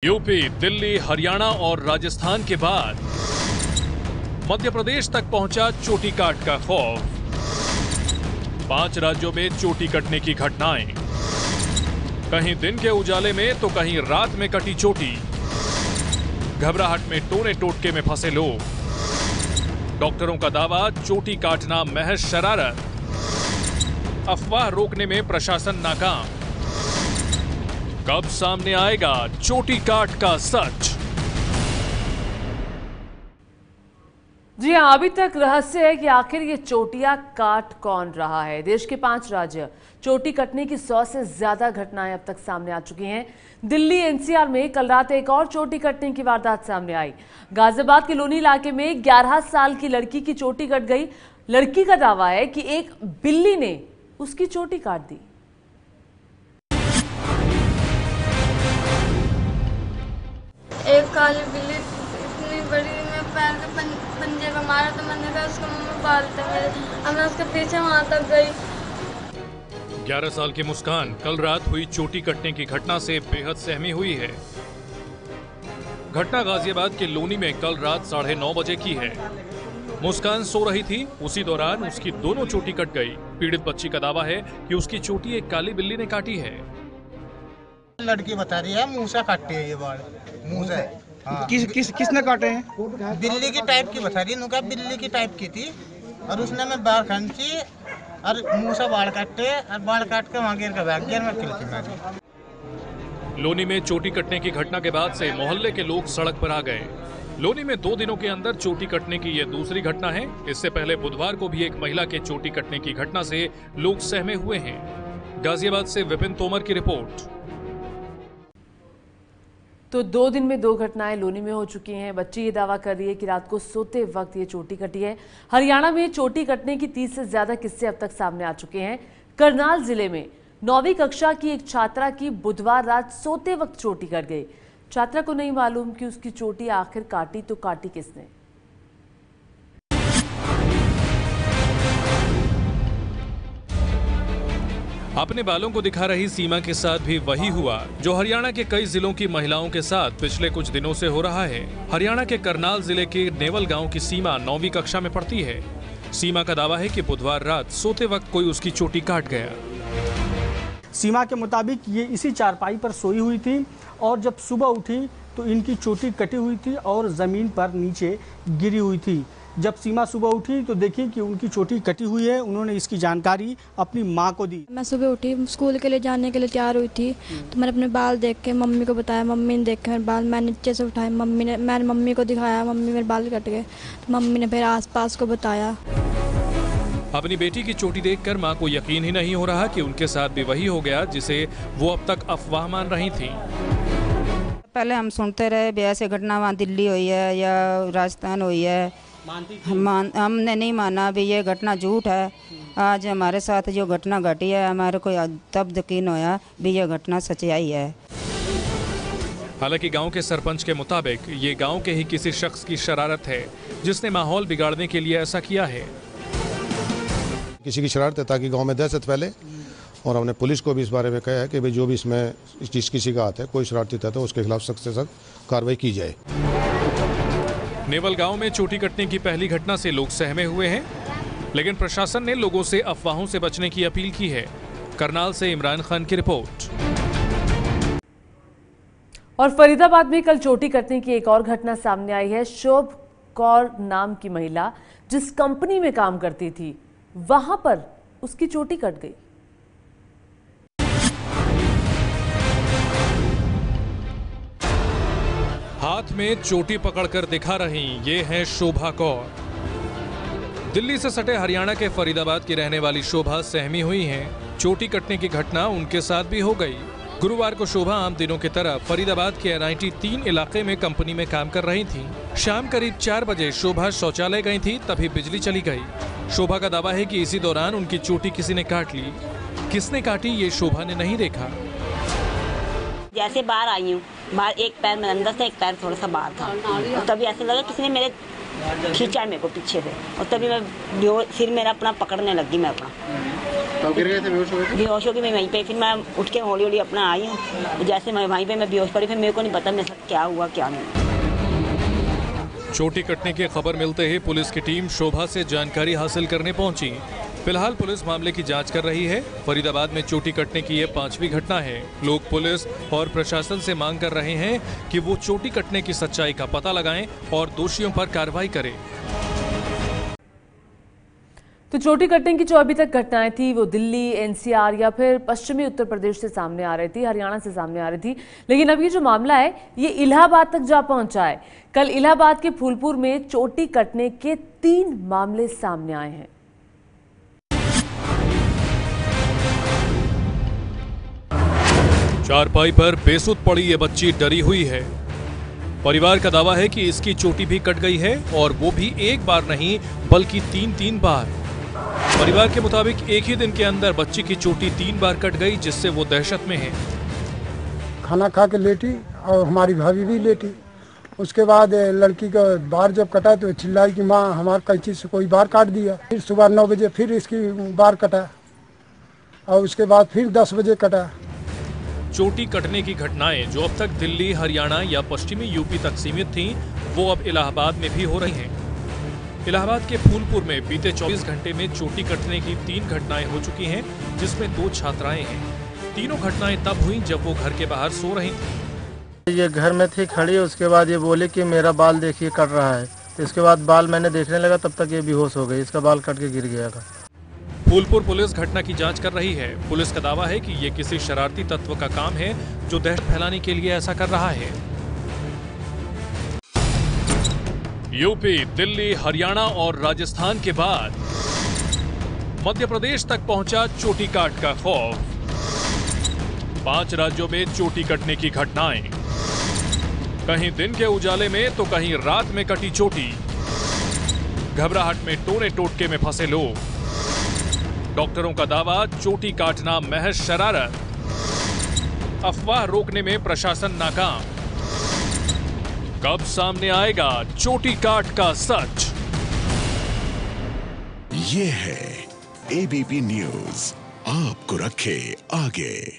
UP, Delhi, Haryana और राजस्थान के बाद मध्य प्रदेश तक पहुंचा चोटी काट का खौफ। 5 राज्यों में चोटी कटने की घटनाएं, कहीं दिन के उजाले में तो कहीं रात में कटी चोटी। घबराहट में टोने टोटके में फंसे लोग। डॉक्टरों का दावा, चोटी काटना महज शरारत। अफवाह रोकने में प्रशासन नाकाम। कब सामने आएगा चोटी काट का सच? जी हां, अभी तक रहस्य है कि आखिर ये चोटियां काट कौन रहा है। देश के 5 राज्य चोटी कटने की 100 से ज्यादा घटनाएं अब तक सामने आ चुकी हैं। दिल्ली एनसीआर में कल रात एक और चोटी कटने की वारदात सामने आई। गाजियाबाद के लोनी इलाके में 11 साल की लड़की की चोटी कट गई। लड़की का दावा है कि एक बिल्ली ने उसकी चोटी काट दी। एक काली बिल्ली इतनी बड़ी, मैं पैर के पंजे पे मारा तो मैंने कहा उसको मम्मी पालते मेरे, अब मैं उसके पीछे वहां तक गई। 11 साल की मुस्कान कल रात हुई चोटी कटने की घटना से बेहद सहमी हुई है। घटना गाजियाबाद के लोनी में कल रात 9:30 बजे की है। मुस्कान सो रही थी, उसी दौरान उसकी दोनों चोटी कट गई। पीड़ित बच्ची का दावा है कि उसकी चोटी एक काली बिल्ली ने काटी है। लड़की बता रही है मुंह से काटती है ये बाल, मुंह से। हाँ। किसने काटे हैं? बिल्ली की टाइप की बता रही है, नुका बिल्ली की टाइप की थी और उसने मैं बाल खींची और मुंह से बाल काटे और बाल काट के वहाँ गिर के भाग गया। मैं खिलती मारी। लोनी में चोटी कटने की घटना के बाद से मोहल्ले के लोग सड़क पर आ गए। लोनी में 2 दिनों के अंदर चोटी कटने की यह दूसरी घटना है। इससे पहले बुधवार को भी एक महिला के चोटी कटने की घटना से लोग सहमे हुए हैं। गाजियाबाद से विपिन तोमर की रिपोर्ट। तो 2 दिन में 2 घटनाएं लोनी में हो चुकी हैं। बच्ची ये दावा कर रही है कि रात को सोते वक्त ये चोटी कटी है। हरियाणा में चोटी कटने की 30 से ज्यादा किस्से अब तक सामने आ चुके हैं। करनाल जिले में 9वीं कक्षा की एक छात्रा की बुधवार रात सोते वक्त चोटी कट गई। छात्रा को नहीं मालूम कि उसकी चोटी आखिर काटी तो काटी किसने। अपने बालों को दिखा रही सीमा के साथ भी वही हुआ जो हरियाणा के कई जिलों की महिलाओं के साथ पिछले कुछ दिनों से हो रहा है। हरियाणा के करनाल जिले के नेवल गांव की सीमा 9वीं कक्षा में पढ़ती है। सीमा का दावा है कि बुधवार रात सोते वक्त कोई उसकी चोटी काट गया। सीमा के मुताबिक ये इसी चारपाई पर सोई हुई थी और जब सुबह उठी तो इनकी चोटी कटी हुई थी और जमीन पर नीचे गिरी हुई थी। जब सीमा सुबह उठी तो देखी कि उनकी चोटी कटी हुई है। उन्होंने इसकी जानकारी अपनी मां को दी। मैं सुबह उठी, स्कूल के लिए जाने के लिए तैयार हुई थी तो मैंने अपने बाल देख के मम्मी को बताया। मम्मी ने देखे मेरे बाल, मैं नीचे से उठाए, मैंने मम्मी को दिखाया, मम्मी मेरे बाल कट गए तो मम्मी ने फिर आसपास को बताया। अपनी बेटी की चोटी देखकर मां को यकीन ही नहीं हो रहा कि उनके साथ भी वही हो गया जिसे वो अब तक अफवाह मान रही थी। पहले हम सुनते रहे भी ऐसे घटना वहाँ दिल्ली हुई है या राजस्थान हुई है, हमने नहीं माना भी ये घटना झूठ है। आज हमारे साथ जो घटना घटी है हमारे को तब यकीन होया भी ये घटना सच्चाई है। हालांकि गांव के सरपंच के मुताबिक ये गांव के ही किसी शख्स की शरारत है जिसने माहौल बिगाड़ने के लिए ऐसा किया है। किसी की शरारत है ताकि गांव में दहशत फैले और हमने पुलिस को भी इस बारे में कहा है कि भाई जो भी इसमें किसी का हाथ है, कोई शरारती तत्व, उसके खिलाफ सख्त से सख्त कार्रवाई की जाए। नेवल गांव में चोटी कटने की पहली घटना से लोग सहमे हुए हैं, लेकिन प्रशासन ने लोगों से अफवाहों से बचने की अपील की है। करनाल से इमरान खान की रिपोर्ट। और फरीदाबाद में कल चोटी कटने की एक और घटना सामने आई है। शोभ कौर नाम की महिला जिस कंपनी में काम करती थी, वहां पर उसकी चोटी कट गई। हाथ में चोटी पकड़कर दिखा रही ये हैं शोभा कौर। दिल्ली से सटे हरियाणा के फरीदाबाद की रहने वाली शोभा सहमी हुई हैं। चोटी कटने की घटना उनके साथ भी हो गई। गुरुवार को शोभा आम दिनों की तरह फरीदाबाद के NIT 3 इलाके में कंपनी में काम कर रही थी। शाम करीब 4 बजे शोभा शौचालय गई थी, तभी बिजली चली गई। शोभा का दावा है कि इसी दौरान उनकी चोटी किसी ने काट ली। किसने काटी ये शोभा ने नहीं देखा। जैसे बाहर आई हूँ, बाहर एक पैर में अंदर से, एक पैर थोड़ा सा बाहर था और तभी ऐसे लगा किसी ने मेरे खींचा मेरे को पीछे से और तभी मैं फिर मेरा अपना पकड़ने लगी। मैं अपना गिर गए थे, बेहोश हो गई मैं वहीं पे। फिर मैं उठ के हौली हौली अपना आई हूँ। जैसे मैं वहीं पे मैं बेहोश पड़ी, फिर मेरे को नहीं पता मेरे साथ क्या हुआ क्या नहीं। चोटी कटने की खबर मिलते ही पुलिस की टीम शोभा से जानकारी हासिल करने पहुंची। फिलहाल पुलिस मामले की जांच कर रही है। फरीदाबाद में चोटी कटने की ये 5वीं घटना है। लोग पुलिस और प्रशासन से मांग कर रहे हैं कि वो चोटी कटने की सच्चाई का पता लगाएं और दोषियों पर कार्रवाई करें। तो चोटी कटने की जो अभी तक घटनाएं थी वो दिल्ली, एनसीआर या फिर पश्चिमी उत्तर प्रदेश से सामने आ रही थी, हरियाणा से सामने आ रही थी। लेकिन अब ये जो मामला है ये इलाहाबाद तक जा पहुंचा है। कल इलाहाबाद के फूलपुर में चोटी कटने के 3 मामले सामने आए हैं। चारपाई पर बेसुध पड़ी ये बच्ची डरी हुई है। परिवार का दावा है कि इसकी चोटी भी कट गई है और वो भी एक बार नहीं बल्कि 3 बार। परिवार के मुताबिक एक ही दिन के अंदर बच्ची की चोटी 3 बार कट गई, जिससे वो दहशत में है। खाना खा के लेटी और हमारी भाभी भी लेटी। उसके बाद लड़की का बार जब कटा तो चिल्लाई कि माँ हमारे कैंची से कोई बार काट दिया। फिर सुबह 9 बजे फिर इसकी बार कटा और उसके बाद फिर 10 बजे कटा। चोटी कटने की घटनाएं जो अब तक दिल्ली, हरियाणा या पश्चिमी यूपी तक सीमित थीं, वो अब इलाहाबाद में भी हो रही हैं। इलाहाबाद के फूलपुर में बीते 24 घंटे में चोटी कटने की 3 घटनाएं हो चुकी हैं, जिसमें 2 छात्राएं हैं। तीनों घटनाएं तब हुई जब वो घर के बाहर सो रही थी। ये घर में थी खड़ी, उसके बाद ये बोली कि मेरा बाल देखिए कट रहा है। इसके बाद बाल मैंने देखने लगा, तब तक ये बेहोश हो गई। इसका बाल कट के गिर गया था। फूलपुर पुलिस घटना की जांच कर रही है। पुलिस का दावा है कि ये किसी शरारती तत्व का काम है जो दहशत फैलाने के लिए ऐसा कर रहा है। यूपी, दिल्ली, हरियाणा और राजस्थान के बाद मध्य प्रदेश तक पहुंचा चोटी काट का खौफ। 5 राज्यों में चोटी कटने की घटनाएं, कहीं दिन के उजाले में तो कहीं रात में कटी चोटी। घबराहट में टोने टोटके में फंसे लोग। डॉक्टरों का दावा चोटी काटना महज शरारत। अफवाह रोकने में प्रशासन नाकाम। कब सामने आएगा चोटी काट का सच? ये है एबीपी न्यूज़, आपको रखे आगे।